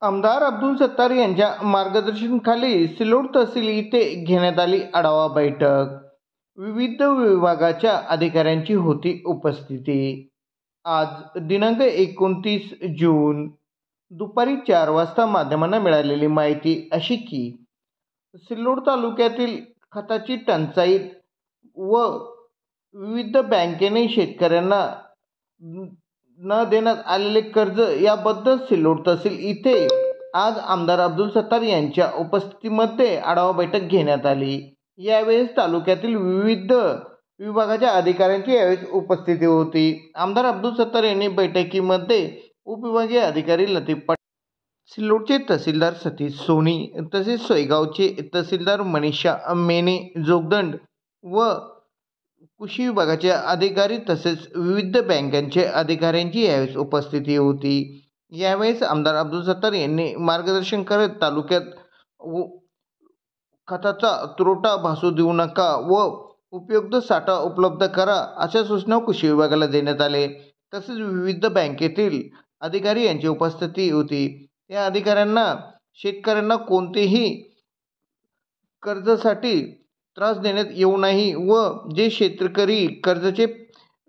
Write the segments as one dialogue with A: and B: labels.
A: आमदार अब्दुल सत्तार यांच्या मार्गदर्शनाखाली सिल्लोड तहसील येथे घेण्यात आली आढावा बैठक. विविध विभागाच्या अधिकाऱ्यांची होती उपस्थिती. आज दिनांक 29 जून दुपारी 4 वाजता माध्यमांना मिळालेली माहिती अशी की सिल्लोड तालुक्यातील खताची टंचाई व विविध बँकेने शेतकऱ्यांना न देण्यात आलेले कर्ज याबद्दल सिल्लोड तहसील इथे आज आमदार अब्दुल सत्तार यांच्या उपस्थितीमध्ये आढावा बैठक घेण्यात आली. यावेळेस तालुक्यातील विविध विभागाच्या अधिकाऱ्यांची यावेळेस उपस्थिती होती. आमदार अब्दुल सत्तार यांनी बैठकीमध्ये उपविभागीय अधिकारी लतीफ पाटील, सिल्लोडचे तहसीलदार सतीश सोनी तसेच सोयगावचे तहसीलदार मनीषा मेने जोगदंड व कृषी विभागाचे अधिकारी तसेच विविध बँकांचे अधिकाऱ्यांची यावेळेस उपस्थिती होती. यावेळेस आमदार अब्दुल सत्तार यांनी मार्गदर्शन करत तालुक्यात खताचा तुटवडा भासू देऊ नका व उपयुक्त साठा उपलब्ध करा अशा सूचना कृषी विभागाला देण्यात आले. तसेच विविध बँकेतील अधिकारी यांची उपस्थिती होती. या अधिकाऱ्यांना शेतकऱ्यांना कोणतेही कर्जासाठी त्रास देण्यात येऊ नये व जे शेतकरी कर्जाचे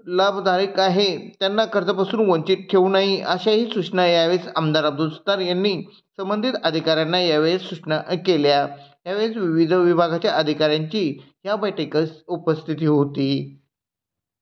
A: लाभधारक आहे त्यांना कर्जापासून वंचित ठेवू नये अशाही सूचना यावेळेस आमदार अब्दुल सत्तार यांनी संबंधित अधिकाऱ्यांना यावेळेस सूचना केल्या. यावेळेस विविध विभागाच्या अधिकाऱ्यांची या बैठकीस उपस्थिती होती.